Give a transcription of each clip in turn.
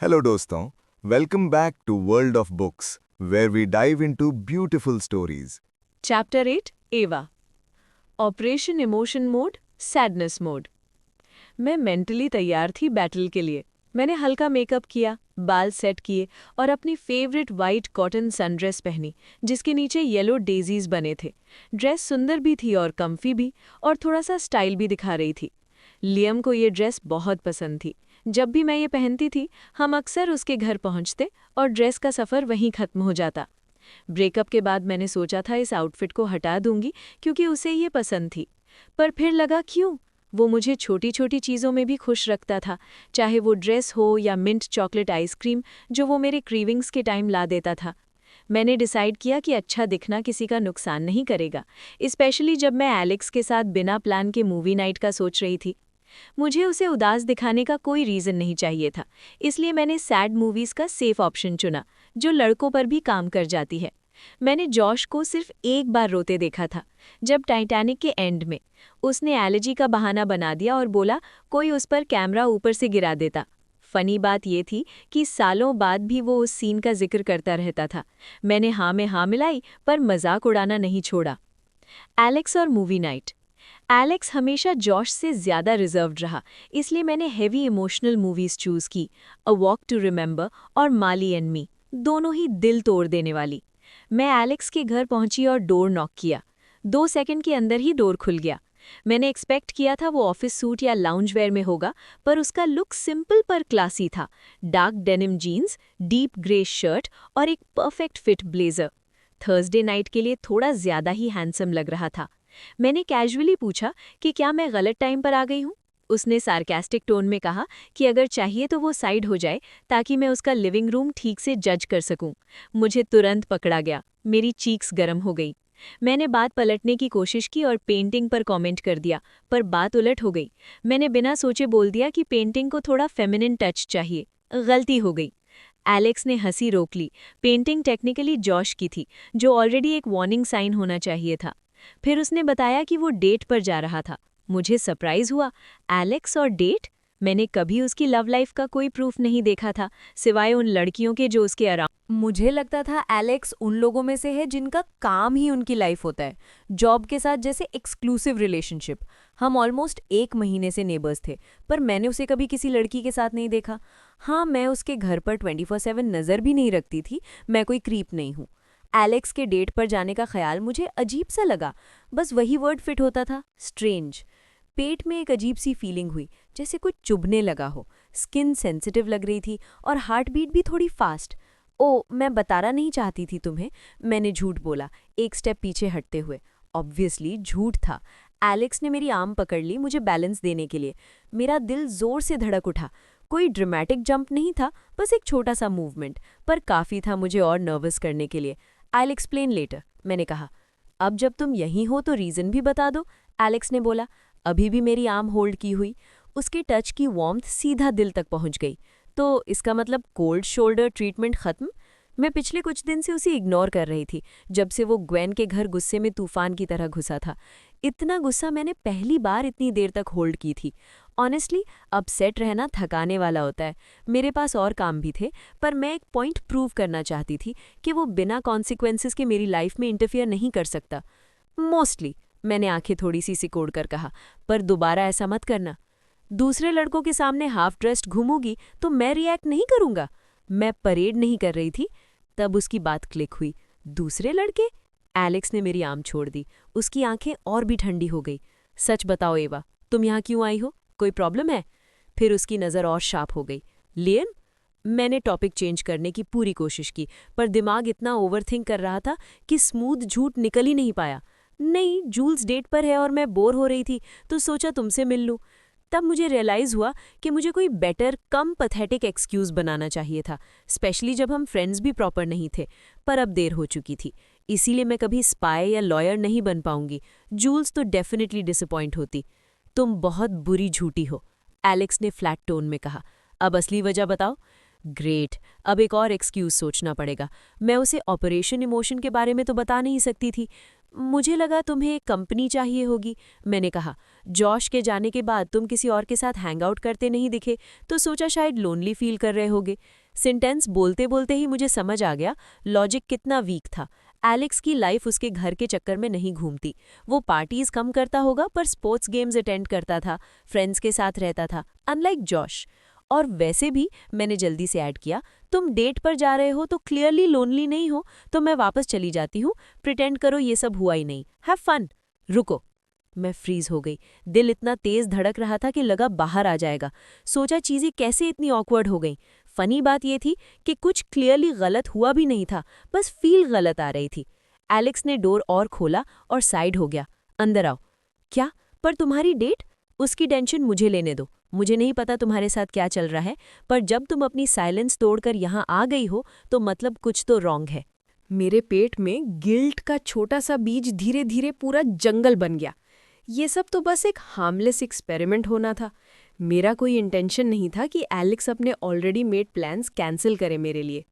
Hello दोस्तों, welcome back to world of books where we dive into beautiful stories. Chapter 8 Ava operation emotion mode sadness mode. मैं mentally तैयार थी battle के लिए। मैंने हल्का मेकअप किया, बाल सेट किए और अपनी फेवरेट वाइट कॉटन सनड्रेस पहनी जिसके नीचे येलो डेजीज बने थे। ड्रेस सुंदर भी थी और कम्फी भी, और थोड़ा सा स्टाइल भी दिखा रही थी। लियम को ये ड्रेस बहुत पसंद थी। जब भी मैं ये पहनती थी हम अक्सर उसके घर पहुंचते और ड्रेस का सफ़र वहीं खत्म हो जाता। ब्रेकअप के बाद मैंने सोचा था इस आउटफिट को हटा दूंगी क्योंकि उसे ये पसंद थी, पर फिर लगा क्यों। वो मुझे छोटी छोटी चीज़ों में भी खुश रखता था, चाहे वो ड्रेस हो या मिंट चॉकलेट आइसक्रीम जो वो मेरे क्रीविंग्स के टाइम ला देता था। मैंने डिसाइड किया कि अच्छा दिखना किसी का नुकसान नहीं करेगा, स्पेशली जब मैं एलेक्स के साथ बिना प्लान के मूवी नाइट का सोच रही थी। मुझे उसे उदास दिखाने का कोई रीज़न नहीं चाहिए था, इसलिए मैंने सैड मूवीज़ का सेफ ऑप्शन चुना जो लड़कों पर भी काम कर जाती है। मैंने जॉश को सिर्फ एक बार रोते देखा था, जब टाइटैनिक के एंड में। उसने एलर्जी का बहाना बना दिया और बोला कोई उस पर कैमरा ऊपर से गिरा देता। फनी बात ये थी कि सालों बाद भी वो उस सीन का जिक्र करता रहता था। मैंने हाँ में हाँ मिलाई पर मजाक उड़ाना नहीं छोड़ा। एलेक्स और मूवी नाइट। एलेक्स हमेशा जॉश से ज़्यादा रिजर्व्ड रहा, इसलिए मैंने हेवी इमोशनल मूवीज़ चूज़ की। अ वॉक टू रिमेंबर और माली एंड मी, दोनों ही दिल तोड़ देने वाली। मैं एलेक्स के घर पहुंची और डोर नॉक किया। 2 सेकंड के अंदर ही डोर खुल गया। मैंने एक्सपेक्ट किया था वो ऑफिस सूट या लाउंज वेयर में होगा, पर उसका लुक सिंपल पर क्लासी था। Dark denim jeans, deep grey shirt और एक perfect fit blazer. Thursday night के लिए थोड़ा ज़्यादा ही हैंडसम लग रहा था। मैंने कैजुअली पूछा कि क्या मैं गलत टाइम पर आ गई हूँ। उसने सार्केस्टिक टोन में कहा कि अगर चाहिए तो वो साइड हो जाए ताकि मैं उसका लिविंग रूम ठीक से जज कर सकूं। मुझे तुरंत पकड़ा गया, मेरी चीक्स गर्म हो गई। मैंने बात पलटने की कोशिश की और पेंटिंग पर कमेंट कर दिया, पर बात उलट हो गई। मैंने बिना सोचे बोल दिया कि पेंटिंग को थोड़ा फेमिनिन टच चाहिए। गलती हो गई। एलेक्स ने हंसी रोक ली। पेंटिंग टेक्निकली जॉश की थी, जो ऑलरेडी एक वार्निंग साइन होना चाहिए था। फिर उसने बताया कि वो डेट पर जा रहा था। मुझे सरप्राइज हुआ। एलेक्स और डेट? मैंने कभी उसकी लव लाइफ का कोई प्रूफ नहीं देखा था, सिवाय उन लड़कियों के जो उसके अराउंड। मुझे लगता था एलेक्स उन लोगों में से है जिनका काम ही उनकी लाइफ होता है, जॉब के साथ जैसे एक्सक्लूसिव रिलेशनशिप। हम ऑलमोस्ट 1 महीने से नेबर्स थे, पर मैंने उसे कभी किसी लड़की के साथ नहीं देखा। हाँ, मैं उसके घर पर 24/7 नज़र भी नहीं रखती थी। मैं कोई क्रीप नहीं हूँ। एलेक्स के डेट पर जाने का ख्याल मुझे अजीब सा लगा। बस वही वर्ड फिट होता था, स्ट्रेंज। पेट में एक अजीब सी फीलिंग हुई, जैसे कुछ चुभने लगा हो। स्किन सेंसिटिव लग रही थी और हार्ट बीट भी थोड़ी फास्ट। ओ, मैं बताना नहीं चाहती थी तुम्हें। मैंने झूठ बोला, एक स्टेप पीछे हटते हुए। ऑब्वियसली झूठ था। एलेक्स ने मेरी आर्म पकड़ ली मुझे बैलेंस देने के लिए। मेरा दिल जोर से धड़क उठा। कोई ड्रामेटिक जंप नहीं था, बस एक छोटा सा मूवमेंट, पर काफ़ी था मुझे और नर्वस करने के लिए। आई एक्सप्लेन लेटर, मैंने कहा। अब जब तुम यहीं हो तो रीज़न भी बता दो, एलेक्स ने बोला, अभी भी मेरी आर्म होल्ड की हुई। उसके टच की वार्मथ सीधा दिल तक पहुंच गई। तो इसका मतलब कोल्ड शोल्डर ट्रीटमेंट खत्म? मैं पिछले कुछ दिन से उसे इग्नोर कर रही थी, जब से वो ग्वेन के घर गुस्से में तूफान की तरह घुसा था। इतना गुस्सा मैंने पहली बार इतनी देर तक होल्ड की थी। ऑनेस्टली, अपसेट रहना थकाने वाला होता है। मेरे पास और काम भी थे, पर मैं एक पॉइंट प्रूव करना चाहती थी कि वो बिना कॉन्सिक्वेंसेस के मेरी लाइफ में इंटरफियर नहीं कर सकता। मोस्टली, मैंने आंखें थोड़ी सी सिकोड़ कर कहा, पर दोबारा ऐसा मत करना। दूसरे लड़कों के सामने हाफ ड्रेस्ड घूमूगी तो मैं रिएक्ट नहीं करूंगा। मैं परेड नहीं कर रही थी। तब उसकी बात क्लिक हुई। दूसरे लड़के? एलेक्स ने मेरी आर्म छोड़ दी। उसकी आंखें और भी ठंडी हो गई। सच बताओ एवा, तुम यहाँ क्यों आई हो? कोई प्रॉब्लम है? फिर उसकी नज़र और शार्प हो गई। लियन? मैंने टॉपिक चेंज करने की पूरी कोशिश की, पर दिमाग इतना ओवरथिंक कर रहा था कि स्मूथ झूठ निकल ही नहीं पाया। नहीं, जूल्स डेट पर है और मैं बोर हो रही थी, तो सोचा तुमसे मिल लूं। तब मुझे रियलाइज़ हुआ कि मुझे कोई बेटर, कम पथेटिक एक्सक्यूज़ बनाना चाहिए था, स्पेशली जब हम फ्रेंड्स भी प्रॉपर नहीं थे। पर अब देर हो चुकी थी। इसीलिए मैं कभी स्पाई या लॉयर नहीं बन पाऊंगी। जूल्स तो डेफिनेटली डिसअपॉइंट होती। तुम बहुत बुरी झूठी हो, एलेक्स ने फ्लैट टोन में कहा। अब असली वजह बताओ। ग्रेट, अब एक और एक्सक्यूज़ सोचना पड़ेगा। मैं उसे ऑपरेशन इमोशन के बारे में तो बता नहीं सकती थी। मुझे लगा तुम्हें कंपनी चाहिए होगी, मैंने कहा। जॉश के जाने के बाद तुम किसी और के साथ हैंग आउट करते नहीं दिखे, तो सोचा शायद लोनली फील कर रहे होगे। सेंटेंस बोलते बोलते ही मुझे समझ आ गया लॉजिक कितना वीक था। एलेक्स की लाइफ उसके घर के चक्कर में नहीं घूमती। वो पार्टीज कम करता होगा पर स्पोर्ट्स गेम्स अटेंड करता था, फ्रेंड्स के साथ रहता था, अनलाइक जॉश। और वैसे भी, मैंने जल्दी से ऐड किया, तुम डेट पर जा रहे हो तो क्लियरली लोनली नहीं हो, तो मैं वापस चली जाती हूँ, प्रिटेंड करो ये सब हुआ ही नहीं, हैव फन। रुको, मैं फ्रीज हो गई। दिल इतना तेज धड़क रहा था कि लगा बाहर आ जाएगा। सोचा चीजें कैसे इतनी ऑकवर्ड हो गईं। फनी बात ये थी कि कुछ क्लियरली गलत हुआ भी नहीं था, बस फील गलत आ रही थी। एलेक्स ने डोर और खोला और साइड हो गया। अंदर आओ। क्या? पर तुम्हारी डेट? उसकी टेंशन मुझे लेने दो। मुझे नहीं पता तुम्हारे साथ क्या चल रहा है, पर जब तुम अपनी साइलेंस तोड़कर यहाँ आ गई हो तो मतलब कुछ तो रॉन्ग है। मेरे पेट में गिल्ट का छोटा सा बीज धीरे धीरे पूरा जंगल बन गया। ये सब तो बस एक हार्मलेस एक्सपेरिमेंट होना था। मेरा कोई इंटेंशन नहीं था कि एलेक्स अपने ऑलरेडी मेड प्लान्स कैंसिल करे मेरे लिए।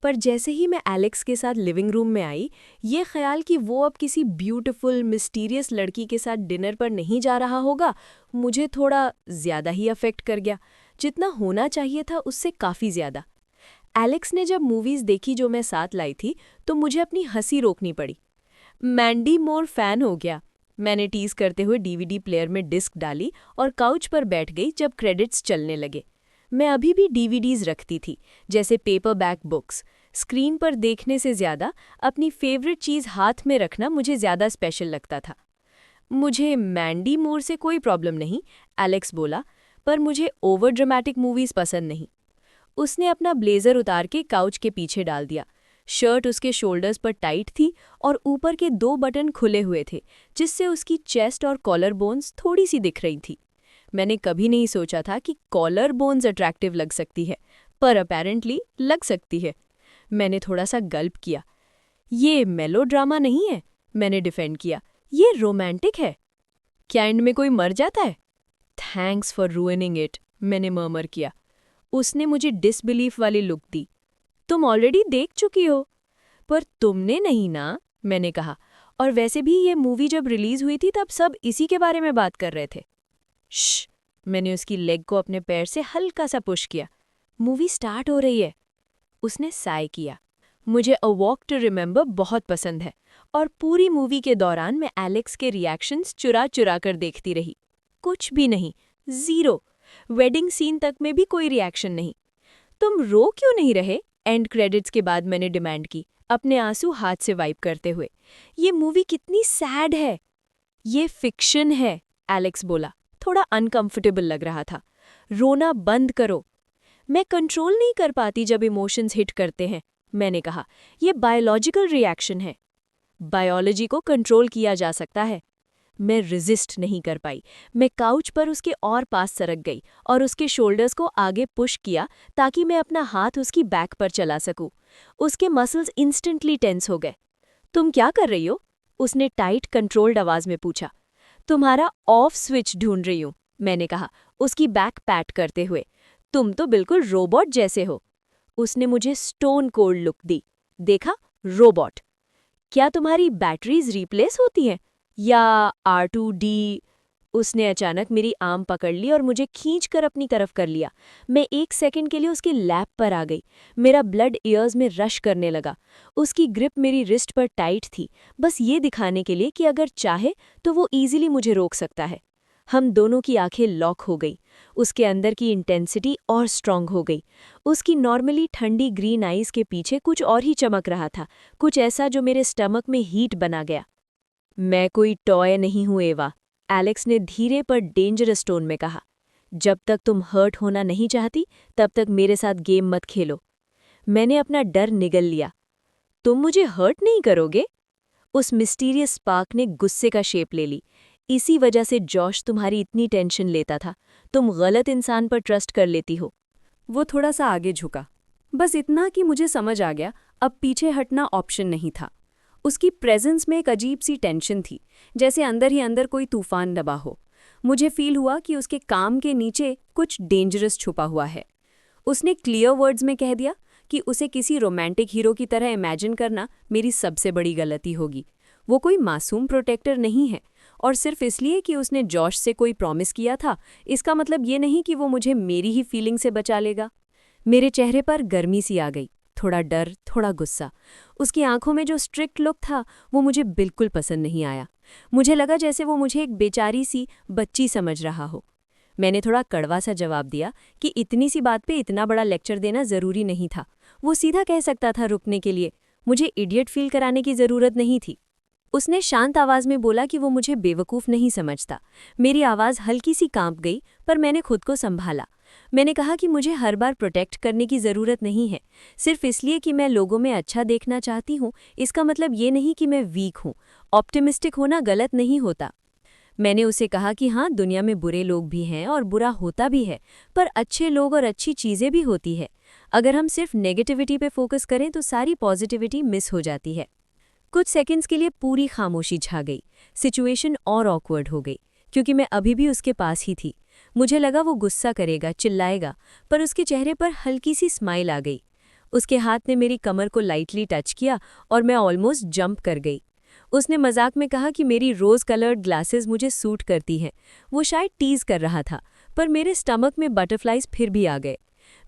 पर जैसे ही मैं एलेक्स के साथ लिविंग रूम में आई, ये ख्याल कि वो अब किसी ब्यूटीफुल मिस्टीरियस लड़की के साथ डिनर पर नहीं जा रहा होगा, मुझे थोड़ा ज़्यादा ही अफेक्ट कर गया। जितना होना चाहिए था उससे काफ़ी ज़्यादा। एलेक्स ने जब मूवीज़ देखी जो मैं साथ लाई थी, तो मुझे अपनी हंसी रोकनी पड़ी। मैंडी मोर फैन हो गया, मैंने टीज करते हुए डीवीडी प्लेयर में डिस्क डाली और काउच पर बैठ गई जब क्रेडिट्स चलने लगे। मैं अभी भी डीवीडीज रखती थी, जैसे पेपर बैक बुक्स। स्क्रीन पर देखने से ज़्यादा अपनी फेवरेट चीज़ हाथ में रखना मुझे ज़्यादा स्पेशल लगता था। मुझे मैंडी मोर से कोई प्रॉब्लम नहीं, एलेक्स बोला, पर मुझे ओवर ड्रामेटिक मूवीज़ पसंद नहीं। उसने अपना ब्लेज़र उतार के काउच के पीछे डाल दिया। शर्ट उसके शोल्डर्स पर टाइट थी और ऊपर के 2 बटन खुले हुए थे, जिससे उसकी चेस्ट और कॉलर बोन्स थोड़ी सी दिख रही थी। मैंने कभी नहीं सोचा था कि कॉलर बोन्स अट्रैक्टिव लग सकती है, पर अपेरेंटली लग सकती है। मैंने थोड़ा सा गल्प किया। ये मेलोड्रामा नहीं है, मैंने डिफेंड किया, ये रोमांटिक है। क्या एंड में कोई मर जाता है? थैंक्स फॉर रूइनिंग इट, मैंने मर्मर किया। उसने मुझे डिसबिलीफ वाली लुक दी। तुम ऑलरेडी देख चुकी हो। पर तुमने नहीं ना, मैंने कहा। और वैसे भी ये मूवी जब रिलीज हुई थी तब सब इसी के बारे में बात कर रहे थे। श्श, मैंने उसकी लेग को अपने पैर से हल्का सा पुश किया। मूवी स्टार्ट हो रही है। उसने साय किया। मुझे अ वॉक टू रिमेंबर बहुत पसंद है, और पूरी मूवी के दौरान मैं एलेक्स के रिएक्शंस चुरा चुरा कर देखती रही। कुछ भी नहीं, ज़ीरो। वेडिंग सीन तक में भी कोई रिएक्शन नहीं। तुम रो क्यों नहीं रहे? एंड क्रेडिट्स के बाद मैंने डिमांड की, अपने आंसू हाथ से वाइप करते हुए। ये मूवी कितनी सैड है। ये फिक्शन है, एलेक्स बोला। थोड़ा अनकंफर्टेबल लग रहा था। रोना बंद करो। मैं कंट्रोल नहीं कर पाती जब इमोशंस हिट करते हैं, मैंने कहा। ये बायोलॉजिकल रिएक्शन है। बायोलॉजी को कंट्रोल किया जा सकता है। मैं रेजिस्ट नहीं कर पाई। मैं काउच पर उसके और पास सरक गई और उसके शोल्डर्स को आगे पुश किया ताकि मैं अपना हाथ उसकी बैक पर चला सकूं। उसके मसल्स इंस्टेंटली टेंस हो गए। तुम क्या कर रही हो? उसने टाइट कंट्रोल्ड आवाज में पूछा। तुम्हारा ऑफ स्विच ढूंढ रही हूं, मैंने कहा, उसकी बैक पैट करते हुए। तुम तो बिल्कुल रोबोट जैसे हो। उसने मुझे स्टोन कोल्ड लुक दी। देखा, रोबोट। क्या तुम्हारी बैटरीज रिप्लेस होती हैं? या R2D? उसने अचानक मेरी आर्म पकड़ ली और मुझे खींचकर अपनी तरफ कर लिया। मैं 1 सेकंड के लिए उसके लैप पर आ गई। मेरा ब्लड ईयर्स में रश करने लगा। उसकी ग्रिप मेरी रिस्ट पर टाइट थी, बस ये दिखाने के लिए कि अगर चाहे तो वो ईजिली मुझे रोक सकता है। हम दोनों की आंखें लॉक हो गई। उसके अंदर की इंटेंसिटी और स्ट्रांग हो गई। उसकी नॉर्मली ठंडी ग्रीन आईज के पीछे कुछ और ही चमक रहा था, कुछ ऐसा जो मेरे स्टमक में हीट बना गया। मैं कोई टॉय नहीं हूँ एवा, एलेक्स ने धीरे पर डेंजरस टोन में कहा। जब तक तुम हर्ट होना नहीं चाहती तब तक मेरे साथ गेम मत खेलो। मैंने अपना डर निगल लिया। तुम मुझे हर्ट नहीं करोगे? उस मिस्टीरियस स्पार्क ने गुस्से का शेप ले ली। इसी वजह से जॉश तुम्हारी इतनी टेंशन लेता था। तुम गलत इंसान पर ट्रस्ट कर लेती हो। वो थोड़ा सा आगे झुका, बस इतना कि मुझे समझ आ गया अब पीछे हटना ऑप्शन नहीं था। उसकी प्रेजेंस में एक अजीब सी टेंशन थी, जैसे अंदर ही अंदर कोई तूफान दबा हो। मुझे फील हुआ कि उसके काम के नीचे कुछ डेंजरस छुपा हुआ है। उसने क्लियर वर्ड्स में कह दिया कि उसे किसी रोमांटिक हीरो की तरह इमेजिन करना मेरी सबसे बड़ी गलती होगी। वो कोई मासूम प्रोटेक्टर नहीं है, और सिर्फ इसलिए कि उसने जॉश से कोई प्रॉमिस किया था, इसका मतलब ये नहीं कि वो मुझे मेरी ही फीलिंग से बचा लेगा। मेरे चेहरे पर गर्मी सी आ गई, थोड़ा डर, थोड़ा गुस्सा। उसकी आंखों में जो स्ट्रिक्ट लुक था वो मुझे बिल्कुल पसंद नहीं आया। मुझे लगा जैसे वो मुझे एक बेचारी सी बच्ची समझ रहा हो। मैंने थोड़ा कड़वा सा जवाब दिया कि इतनी सी बात पे इतना बड़ा लेक्चर देना ज़रूरी नहीं था। वो सीधा कह सकता था रुकने के लिए, मुझे इडियट फील कराने की ज़रूरत नहीं थी। उसने शांत आवाज़ में बोला कि वो मुझे बेवकूफ़ नहीं समझता। मेरी आवाज़ हल्की सी कांप गई, पर मैंने खुद को संभाला। मैंने कहा कि मुझे हर बार प्रोटेक्ट करने की ज़रूरत नहीं है। सिर्फ इसलिए कि मैं लोगों में अच्छा देखना चाहती हूँ, इसका मतलब ये नहीं कि मैं वीक हूँ। ऑप्टिमिस्टिक होना गलत नहीं होता। मैंने उसे कहा कि हाँ, दुनिया में बुरे लोग भी हैं और बुरा होता भी है, पर अच्छे लोग और अच्छी चीज़ें भी होती है। अगर हम सिर्फ नेगेटिविटी पे फोकस करें तो सारी पॉजिटिविटी मिस हो जाती है। कुछ सेकंड्स के लिए पूरी खामोशी छा गई। सिचुएशन और ऑकवर्ड हो गई, क्योंकि मैं अभी भी उसके पास ही थी। मुझे लगा वो गुस्सा करेगा, चिल्लाएगा, पर उसके चेहरे पर हल्की सी स्माइल आ गई। उसके हाथ ने मेरी कमर को लाइटली टच किया और मैं ऑलमोस्ट जंप कर गई। उसने मजाक में कहा कि मेरी रोज़ कलर्ड ग्लासेस मुझे सूट करती हैं। वो शायद टीज़ कर रहा था, पर मेरे स्टमक में बटरफ्लाइज फिर भी आ गए।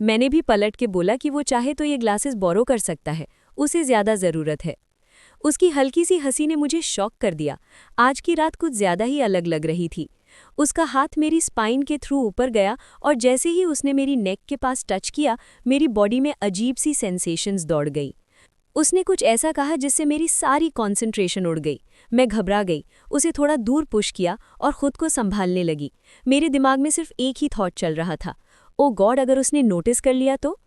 मैंने भी पलट के बोला कि वो चाहे तो ये ग्लासेस बोरो कर सकता है, उसे ज़्यादा ज़रूरत है। उसकी हल्की सी हंसी ने मुझे शॉक कर दिया। आज की रात कुछ ज़्यादा ही अलग लग रही थी। उसका हाथ मेरी स्पाइन के थ्रू ऊपर गया और जैसे ही उसने मेरी नेक के पास टच किया, मेरी बॉडी में अजीब सी सेंसेशंस दौड़ गई। उसने कुछ ऐसा कहा जिससे मेरी सारी कंसंट्रेशन उड़ गई। मैं घबरा गई, उसे थोड़ा दूर पुश किया और खुद को संभालने लगी। मेरे दिमाग में सिर्फ एक ही थॉट चल रहा था, ओ गॉड, अगर उसने नोटिस कर लिया तो?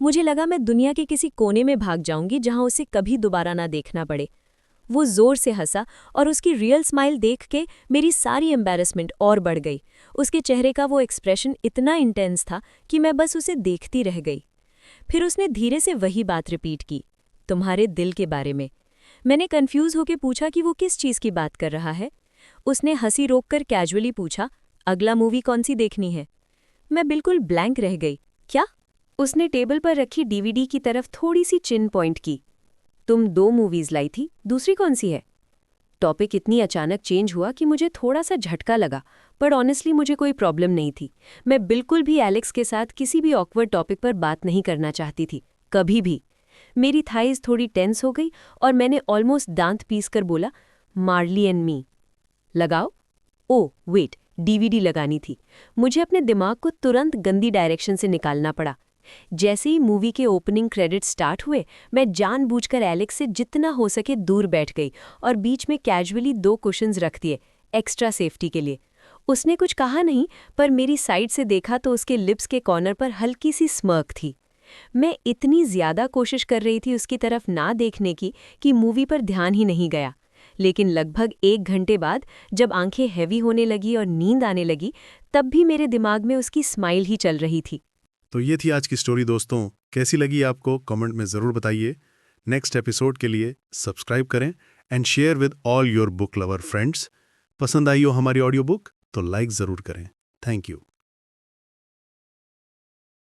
मुझे लगा मैं दुनिया के किसी कोने में भाग जाऊंगी जहां उसे कभी दोबारा ना देखना पड़े। वो जोर से हंसा और उसकी रियल स्माइल देख के मेरी सारी एम्बैरेसमेंट और बढ़ गई। उसके चेहरे का वो एक्सप्रेशन इतना इंटेंस था कि मैं बस उसे देखती रह गई। फिर उसने धीरे से वही बात रिपीट की, तुम्हारे दिल के बारे में। मैंने कंफ्यूज होकर पूछा कि वो किस चीज़ की बात कर रहा है। उसने हंसी रोककर कैजुअली पूछा, अगला मूवी कौन सी देखनी है? मैं बिल्कुल ब्लैंक रह गई। क्या? उसने टेबल पर रखी डीवीडी की तरफ थोड़ी सी चिन पॉइंट की। तुम 2 मूवीज़ लाई थी, दूसरी कौन सी है? टॉपिक इतनी अचानक चेंज हुआ कि मुझे थोड़ा सा झटका लगा, पर ऑनेस्टली मुझे कोई प्रॉब्लम नहीं थी। मैं बिल्कुल भी एलेक्स के साथ किसी भी ऑकवर्ड टॉपिक पर बात नहीं करना चाहती थी, कभी भी। मेरी थाइज थोड़ी टेंस हो गई और मैंने ऑलमोस्ट दांत पीस कर बोला, मार्ली एंड मी। लगाओ? ओह वेट, डीवीडी लगानी थी। मुझे अपने दिमाग को तुरंत गंदी डायरेक्शन से निकालना पड़ा। जैसे ही मूवी के ओपनिंग क्रेडिट स्टार्ट हुए, मैं जानबूझकर एलेक्स से जितना हो सके दूर बैठ गई और बीच में कैजुअली 2 कुशन्स रख दिए, एक्स्ट्रा सेफ्टी के लिए। उसने कुछ कहा नहीं, पर मेरी साइड से देखा तो उसके लिप्स के कॉर्नर पर हल्की सी स्मर्क थी। मैं इतनी ज़्यादा कोशिश कर रही थी उसकी तरफ ना देखने की कि मूवी पर ध्यान ही नहीं गया। लेकिन लगभग 1 घंटे बाद जब आंखें हैवी होने लगी और नींद आने लगी, तब भी मेरे दिमाग में उसकी स्माइल ही चल रही थी। तो ये थी आज की स्टोरी दोस्तों। कैसी लगी आपको कमेंट में ज़रूर बताइए। नेक्स्ट एपिसोड के लिए सब्सक्राइब करें and share with all your book lover friends. पसंद आई हो हमारी ऑडियो बुक तो लाइक ज़रूर करें। Thank you.